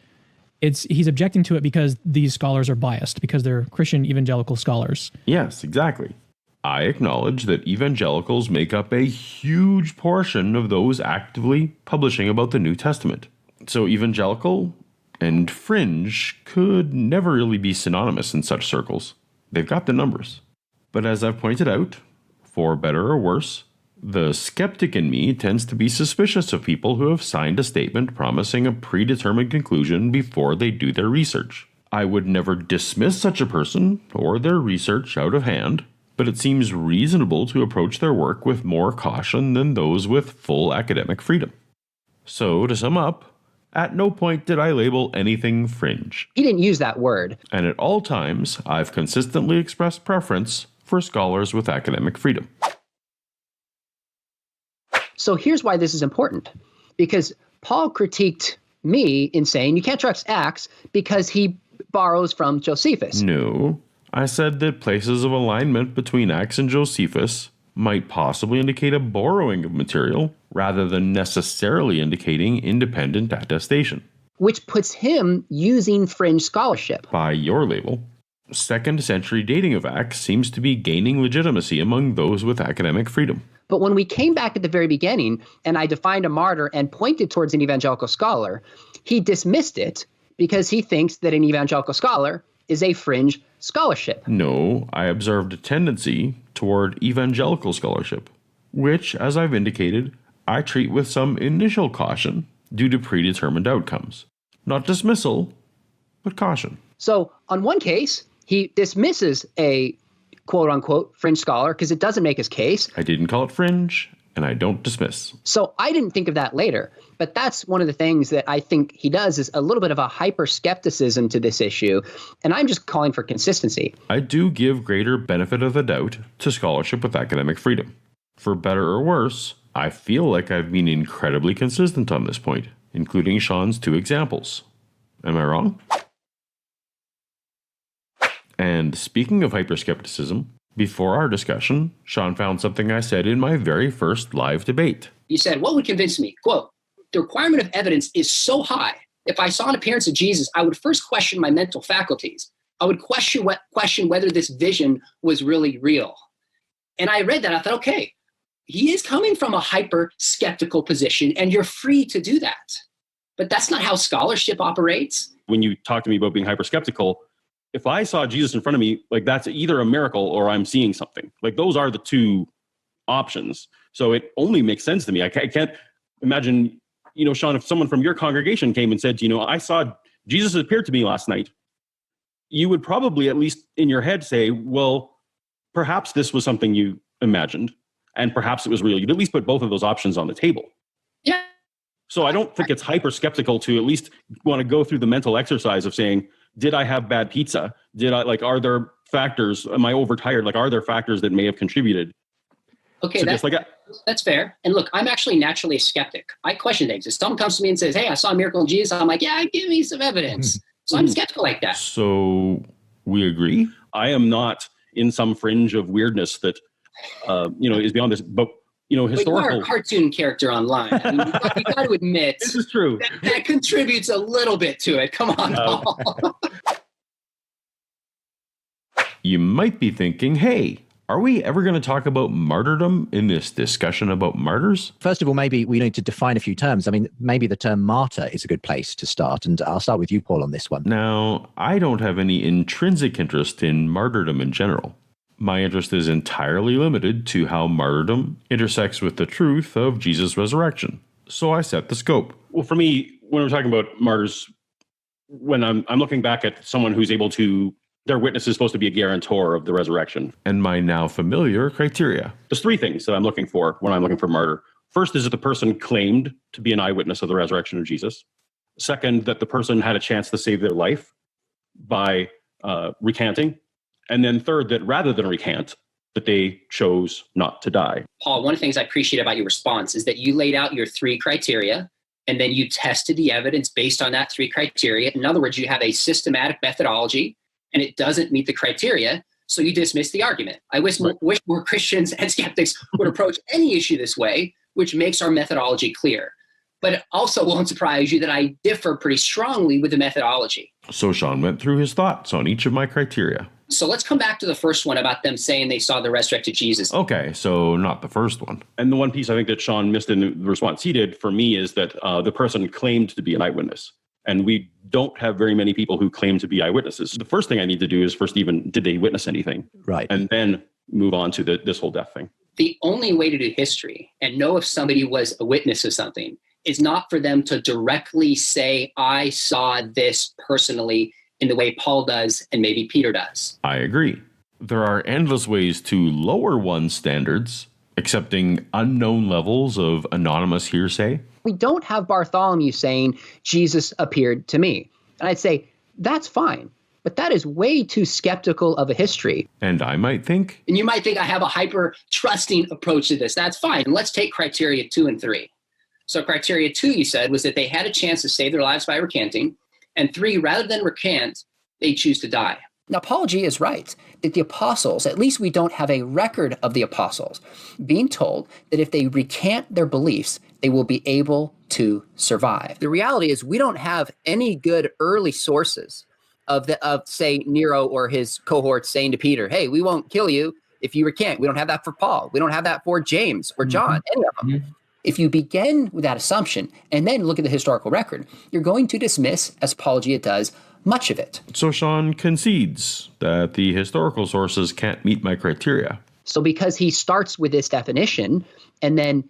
He's objecting to it because these scholars are biased, because they're Christian evangelical scholars. Yes, exactly. I acknowledge that evangelicals make up a huge portion of those actively publishing about the New Testament. So evangelical and fringe could never really be synonymous in such circles. They've got the numbers. But as I've pointed out, for better or worse, the skeptic in me tends to be suspicious of people who have signed a statement promising a predetermined conclusion before they do their research. I would never dismiss such a person or their research out of hand, but it seems reasonable to approach their work with more caution than those with full academic freedom. So, to sum up, at no point did I label anything fringe. He didn't use that word. And at all times, I've consistently expressed preference for scholars with academic freedom. So here's why this is important. Because Paul critiqued me in saying you can't trust Acts because he borrows from Josephus. No. I said that places of alignment between Acts and Josephus might possibly indicate a borrowing of material rather than necessarily indicating independent attestation. Which puts him using fringe scholarship. By your label, 2nd century dating of Acts seems to be gaining legitimacy among those with academic freedom. But when we came back at the very beginning and I defined a martyr and pointed towards an evangelical scholar, he dismissed it because he thinks that an evangelical scholar is a fringe scholarship. No, I observed a tendency toward evangelical scholarship, which, as I've indicated, I treat with some initial caution due to predetermined outcomes. Not dismissal, but caution. So on one case, he dismisses a quote-unquote fringe scholar because it doesn't make his case. I didn't call it fringe, and I don't dismiss. So I didn't think of that later, but that's one of the things that I think he does is a little bit of a hyper-skepticism to this issue, and I'm just calling for consistency. I do give greater benefit of the doubt to scholarship with academic freedom. For better or worse, I feel like I've been incredibly consistent on this point, including Sean's 2 examples. Am I wrong? And speaking of hyperskepticism, before our discussion, Sean found something I said in my very first live debate. You said, what would convince me? Quote, the requirement of evidence is so high. If I saw an appearance of Jesus, I would first question my mental faculties. I would question whether this vision was really real. And I read that. I thought, okay, he is coming from a hyper skeptical position, and you're free to do that. But that's not how scholarship operates. When you talk to me about being hyper skeptical, if I saw Jesus in front of me, like that's either a miracle or I'm seeing something. Like those are the 2 options. So it only makes sense to me. I can't imagine, Sean, if someone from your congregation came and said, I saw Jesus appeared to me last night, you would probably at least in your head say, well, perhaps this was something you imagined and perhaps it was real. You'd at least put both of those options on the table. Yeah. So I don't think it's hyper skeptical to at least want to go through the mental exercise of saying, did I have bad pizza? Are there factors? Am I overtired? Are there factors that may have contributed? Okay, So that's fair. And look, I'm actually naturally a skeptic. I question things. If someone comes to me and says, hey, I saw a miracle in Jesus, I'm like, yeah, give me some evidence. So I'm skeptical like that. So we agree? I am not in some fringe of weirdness that, is beyond this. But, historical. But you are a cartoon character online. I mean, you got to admit. This is true. That contributes a little bit to it. Come on, Paul. You might be thinking, hey, are we ever going to talk about martyrdom in this discussion about martyrs? First of all, maybe we need to define a few terms. I mean, maybe the term martyr is a good place to start. And I'll start with you, Paul, on this one. Now, I don't have any intrinsic interest in martyrdom in general. My interest is entirely limited to how martyrdom intersects with the truth of Jesus' resurrection. So I set the scope. Well, for me, when we're talking about martyrs, when I'm looking back at someone who's able to, their witness is supposed to be a guarantor of the resurrection. And my now familiar criteria. There's 3 things that I'm looking for when I'm looking for martyr. First is that the person claimed to be an eyewitness of the resurrection of Jesus. Second, that the person had a chance to save their life by recanting. And then third, that rather than recant, that they chose not to die. Paul, one of the things I appreciate about your response is that you laid out your 3 criteria, and then you tested the evidence based on that 3 criteria. In other words, you have a systematic methodology, and it doesn't meet the criteria, so you dismiss the argument. I wish more Christians and skeptics would approach any issue this way, which makes our methodology clear. But it also won't surprise you that I differ pretty strongly with the methodology. So Sean went through his thoughts on each of my criteria. So let's come back to the first one about them saying they saw the resurrected Jesus. Okay, so not the first one. And the one piece I think that Sean missed in the response he did for me is that the person claimed to be an eyewitness. And we don't have very many people who claim to be eyewitnesses. The first thing I need to do is first even, did they witness anything? Right. And then move on to this whole death thing. The only way to do history and know if somebody was a witness of something is not for them to directly say, I saw this personally in the way Paul does and maybe Peter does. I agree. There are endless ways to lower one's standards, accepting unknown levels of anonymous hearsay. We don't have Bartholomew saying, Jesus appeared to me. And I'd say, that's fine. But that is way too skeptical of a history. And I might think... And you might think I have a hyper-trusting approach to this. That's fine. Let's take criteria 2 and 3. So criteria 2, you said, was that they had a chance to save their lives by recanting. And 3, rather than recant, they choose to die. Now, Paulogia is right that the apostles, at least we don't have a record of the apostles, being told that if they recant their beliefs, they will be able to survive. The reality is we don't have any good early sources of say, Nero or his cohorts saying to Peter, hey, we won't kill you if you recant. We don't have that for Paul. We don't have that for James or John, any of them. If you begin with that assumption and then look at the historical record, you're going to dismiss, as Paulogia does, much of it. So Sean concedes that the historical sources can't meet my criteria. So because he starts with this definition and then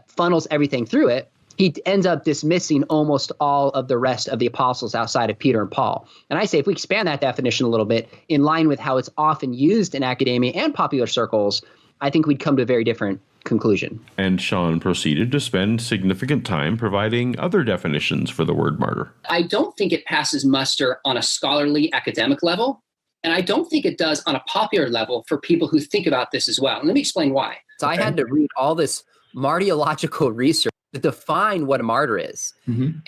funnels everything through it, he ends up dismissing almost all of the rest of the apostles outside of Peter and Paul. And I say if we expand that definition a little bit in line with how it's often used in academia and popular circles, I think we'd come to a very different conclusion. And Sean proceeded to spend significant time providing other definitions for the word martyr. I don't think it passes muster on a scholarly academic level, and I don't think it does on a popular level for people who think about this as well. And let me explain why. So I had to read all this martyrological research to define what a martyr is.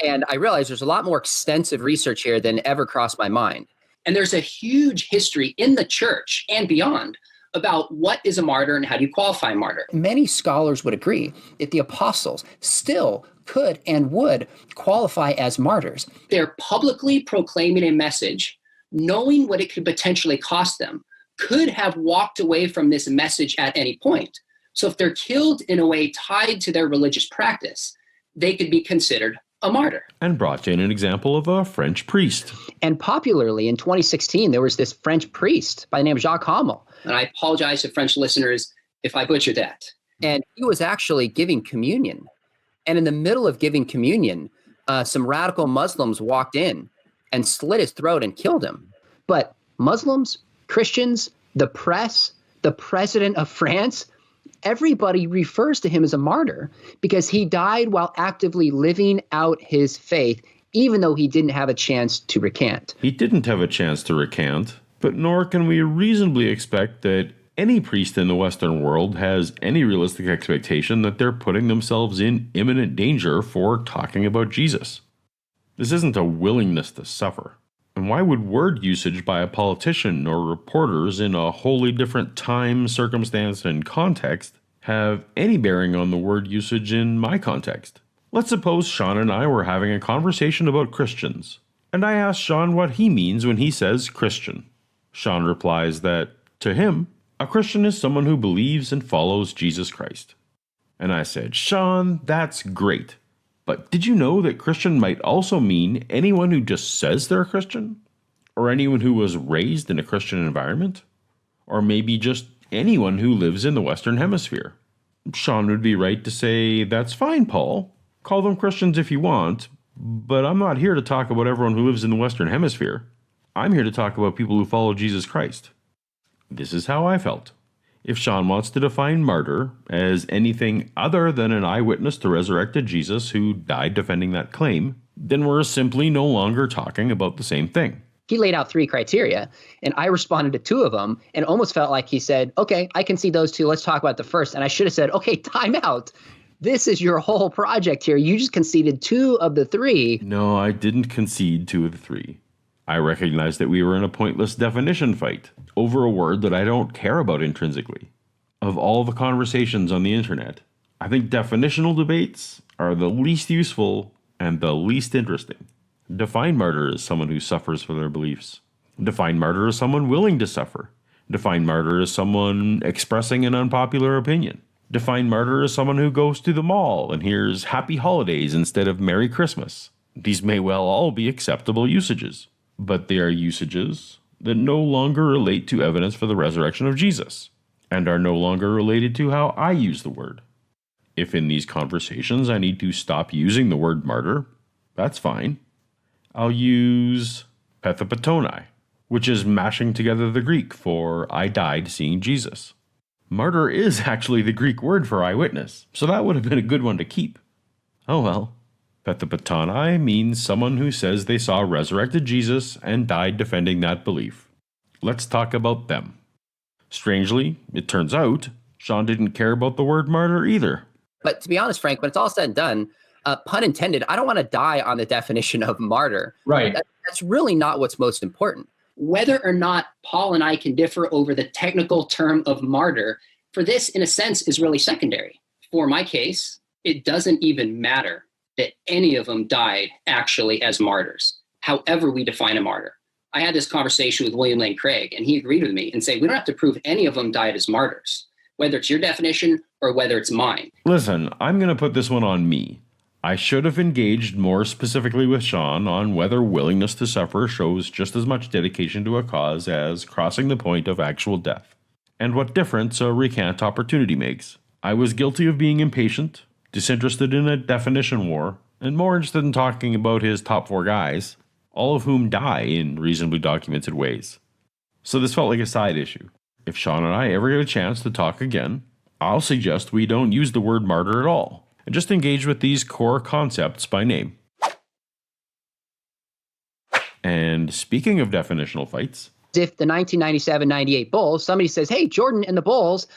And I realized there's a lot more extensive research here than ever crossed my mind. And there's a huge history in the church and beyond about what is a martyr and how do you qualify a martyr. Many scholars would agree that the apostles still could and would qualify as martyrs. They're publicly proclaiming a message, knowing what it could potentially cost them, could have walked away from this message at any point. So if they're killed in a way tied to their religious practice, they could be considered a martyr. And brought in an example of a French priest. And popularly in 2016, there was this French priest by the name of Jacques Hamel. And I apologize to French listeners if I butchered that. And he was actually giving communion. And in the middle of giving communion, some radical Muslims walked in and slit his throat and killed him. But Muslims, Christians, the press, the president of France, everybody refers to him as a martyr because he died while actively living out his faith, even though he didn't have a chance to recant. He didn't have a chance to recant, but nor can we reasonably expect that any priest in the Western world has any realistic expectation that they're putting themselves in imminent danger for talking about Jesus. This isn't a willingness to suffer. And why would word usage by a politician or reporters in a wholly different time, circumstance, and context have any bearing on the word usage in my context? Let's suppose Sean and I were having a conversation about Christians, and I asked Sean what he means when he says Christian. Sean replies that, to him, a Christian is someone who believes and follows Jesus Christ. And I said, Sean, that's great. But did you know that Christian might also mean anyone who just says they're a Christian? Or anyone who was raised in a Christian environment? Or maybe just anyone who lives in the Western Hemisphere? Sean would be right to say, that's fine, Paul. Call them Christians if you want, but I'm not here to talk about everyone who lives in the Western Hemisphere. I'm here to talk about people who follow Jesus Christ. This is how I felt. If Sean wants to define martyr as anything other than an eyewitness to resurrected Jesus who died defending that claim, then we're simply no longer talking about the same thing. He laid out 3 criteria, and I responded to 2 of them, and almost felt like he said, okay, I can see those 2. Let's talk about the first. And I should have said, okay, time out. This is your whole project here. You just conceded 2 of the 3. No, I didn't concede 2 of the 3. I recognized that we were in a pointless definition fight over a word that I don't care about intrinsically. Of all the conversations on the internet, I think definitional debates are the least useful and the least interesting. Define martyr as someone who suffers for their beliefs. Define martyr as someone willing to suffer. Define martyr as someone expressing an unpopular opinion. Define martyr as someone who goes to the mall and hears happy holidays instead of Merry Christmas. These may well all be acceptable usages, but they are usages that no longer relate to evidence for the resurrection of Jesus, and are no longer related to how I use the word. If in these conversations I need to stop using the word martyr, that's fine. I'll use pethapatoni, which is mashing together the Greek for I died seeing Jesus. Martyr is actually the Greek word for eyewitness, so that would have been a good one to keep. Oh well. Pethapatoni means someone who says they saw resurrected Jesus and died defending that belief. Let's talk about them. Strangely, it turns out, Sean didn't care about the word martyr either. But to be honest, Frank, when it's all said and done, pun intended, I don't want to die on the definition of martyr. Right. That's really not what's most important. whether or not Paul and I can differ over the technical term of martyr, for this, in a sense, is really secondary. For my case, it doesn't even matter that any of them died actually as martyrs, however we define a martyr. I had this conversation with William Lane Craig, and he agreed with me and said, we don't have to prove any of them died as martyrs, whether it's your definition or whether it's mine. Listen, I'm going to put this one on me. I should have engaged more specifically with Sean on whether willingness to suffer shows just as much dedication to a cause as crossing the point of actual death, and what difference a recant opportunity makes. I was guilty of being impatient, disinterested in a definition war, and more interested in talking about his top 4 guys, all of whom die in reasonably documented ways. So this felt like a side issue. If Sean and I ever get a chance to talk again, I'll suggest we don't use the word martyr at all, and just engage with these core concepts by name. And speaking of definitional fights, if the 1997-98 Bulls, somebody says, hey, Jordan and the Bulls,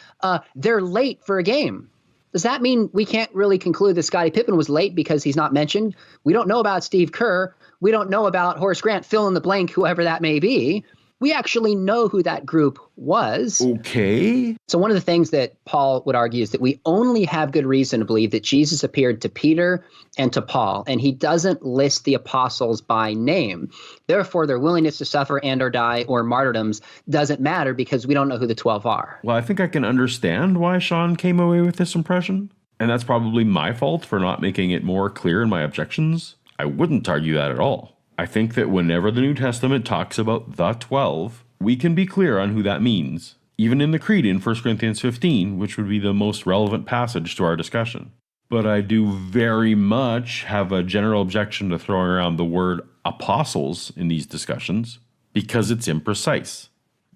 they're late for a game. Does that mean we can't really conclude that Scottie Pippen was late because he's not mentioned? We don't know about Steve Kerr. We don't know about Horace Grant, fill in the blank, whoever that may be. We actually know who that group was. Okay. So one of the things that Paul would argue is that we only have good reason to believe that Jesus appeared to Peter and to Paul, and he doesn't list the apostles by name. Therefore, their willingness to suffer and or die or martyrdoms doesn't matter because we don't know who the 12 are. Well, I think I can understand why Sean came away with this impression, and that's probably my fault for not making it more clear in my objections. I wouldn't argue that at all. I think that whenever the New Testament talks about the 12, we can be clear on who that means, even in the Creed in 1 Corinthians 15, which would be the most relevant passage to our discussion. But I do very much have a general objection to throwing around the word apostles in these discussions, because it's imprecise.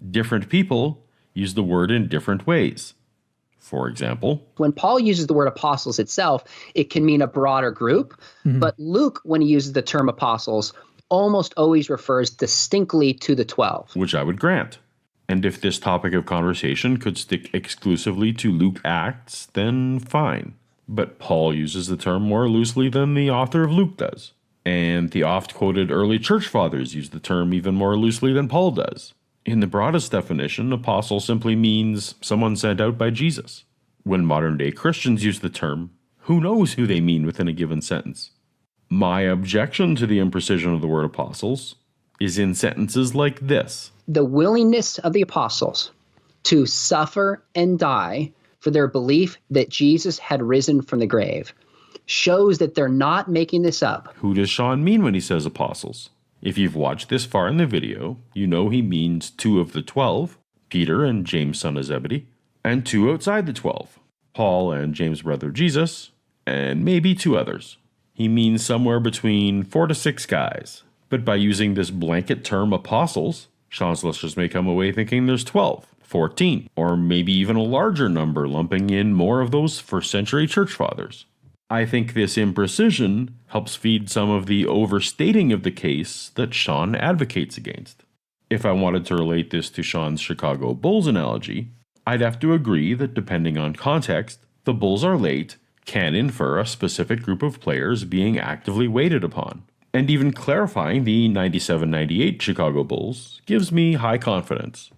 Different people use the word in different ways. For example, when Paul uses the word apostles itself, it can mean a broader group, but Luke, when he uses the term apostles, almost always refers distinctly to the 12. Which I would grant. And if this topic of conversation could stick exclusively to Luke Acts, then fine. But Paul uses the term more loosely than the author of Luke does. And the oft-quoted early church fathers use the term even more loosely than Paul does. In the broadest definition, apostle simply means someone sent out by Jesus. When modern-day Christians use the term, who knows who they mean within a given sentence? My objection to the imprecision of the word apostles is in sentences like this. The willingness of the apostles to suffer and die for their belief that Jesus had risen from the grave shows that they're not making this up. Who does Sean mean when he says apostles? If you've watched this far in the video, you know he means 2 of the 12, Peter and James son of Zebedee, and 2 outside the 12, Paul and James brother of Jesus, and maybe 2 others. He means somewhere between 4 to 6 guys. But by using this blanket term apostles, Sean's listeners may come away thinking there's 12, 14, or maybe even a larger number, lumping in more of those first century church fathers. I think this imprecision helps feed some of the overstating of the case that Sean advocates against. If I wanted to relate this to Sean's Chicago Bulls analogy, I'd have to agree that depending on context, the Bulls are late can infer a specific group of players being actively waited upon. And even clarifying the 97-98 Chicago Bulls gives me high confidence.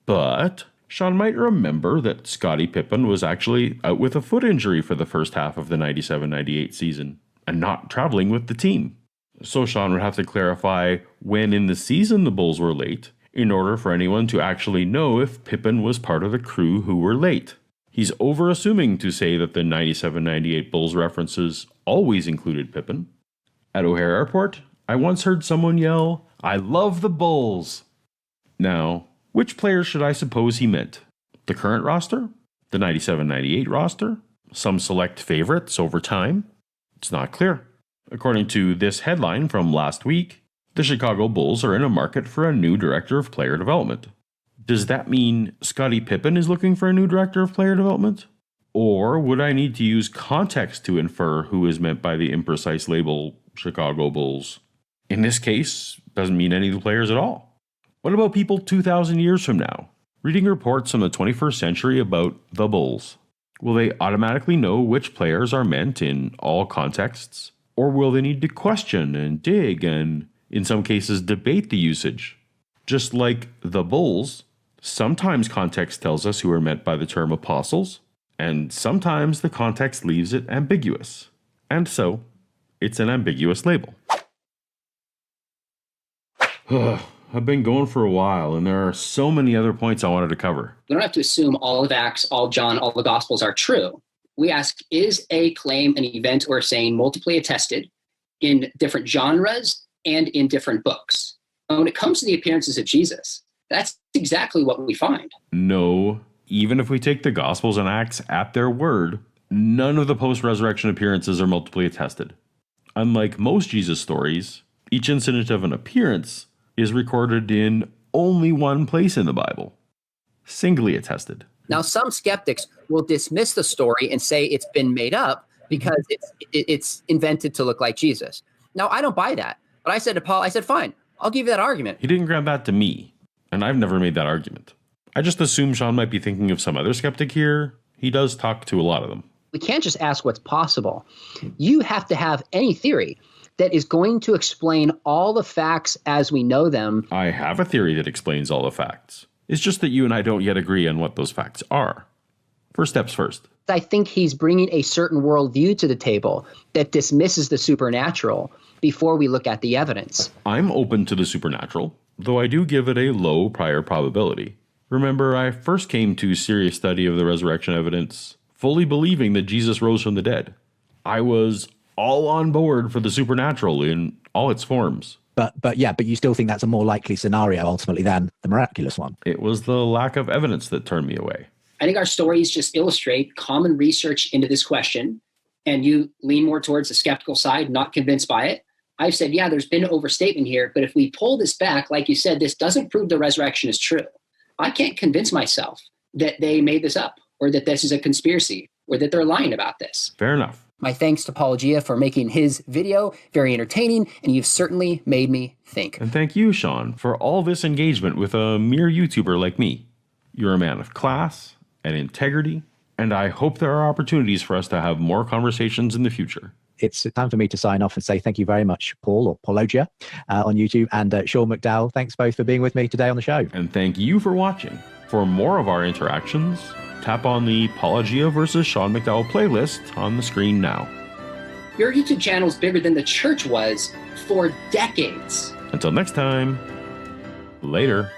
But Sean might remember that Scottie Pippen was actually out with a foot injury for the first half of the 97-98 season, and not traveling with the team. So Sean would have to clarify when in the season the Bulls were late, in order for anyone to actually know if Pippen was part of the crew who were late. He's over-assuming to say that the 97-98 Bulls references always included Pippen. At O'Hare Airport, I once heard someone yell, "I love the Bulls!" Now, which players should I suppose he meant? The current roster? The 97-98 roster? Some select favorites over time? It's not clear. According to this headline from last week, the Chicago Bulls are in a market for a new director of player development. Does that mean Scottie Pippen is looking for a new director of player development? Or would I need to use context to infer who is meant by the imprecise label Chicago Bulls? In this case, doesn't mean any of the players at all. What about people 2,000 years from now, reading reports from the 21st century about the Bulls? Will they automatically know which players are meant in all contexts? Or will they need to question and dig and, in some cases, debate the usage? Just like the bulls, sometimes context tells us who are meant by the term apostles, and sometimes the context leaves it ambiguous. And so, it's an ambiguous label. I've been going for a while, and there are so many other points I wanted to cover. We don't have to assume all of Acts, all John, all the Gospels are true. We ask, is a claim, an event, or a saying multiply attested in different genres and in different books? And when it comes to the appearances of Jesus, that's exactly what we find. No, even if we take the Gospels and Acts at their word, none of the post-resurrection appearances are multiply attested. Unlike most Jesus stories, each incident of an appearance is recorded in only one place in the Bible, singly attested. Now, some skeptics will dismiss the story and say it's been made up because it's invented to look like Jesus. Now, I don't buy that. But I said to Paul, fine, I'll give you that argument. He didn't grant that to me, and I've never made that argument. I just assume Sean might be thinking of some other skeptic here. He does talk to a lot of them. We can't just ask what's possible. You have to have any theory that is going to explain all the facts as we know them. I have a theory that explains all the facts. It's just that you and I don't yet agree on what those facts are. First steps first. I think he's bringing a certain worldview to the table that dismisses the supernatural before we look at the evidence. I'm open to the supernatural, though I do give it a low prior probability. Remember, I first came to serious study of the resurrection evidence, fully believing that Jesus rose from the dead. I was all on board for the supernatural in all its forms. But you still think that's a more likely scenario ultimately than the miraculous one. It was the lack of evidence that turned me away. I think our stories just illustrate common research into this question, and you lean more towards the skeptical side, not convinced by it. I've said, yeah, there's been an overstatement here, but if we pull this back, like you said, this doesn't prove the resurrection is true. I can't convince myself that they made this up, or that this is a conspiracy, or that they're lying about this. Fair enough. My thanks to Paulogia for making his video very entertaining, and you've certainly made me think. And thank you, Sean, for all this engagement with a mere YouTuber like me. You're a man of class and integrity, and I hope there are opportunities for us to have more conversations in the future. It's time for me to sign off and say thank you very much, Paul, or Paulogia, on YouTube, and Sean McDowell. Thanks both for being with me today on the show. And thank you for watching. For more of our interactions, tap on the Paulogia versus Sean McDowell playlist on the screen now. Your YouTube channel is bigger than the church was for decades. Until next time, later.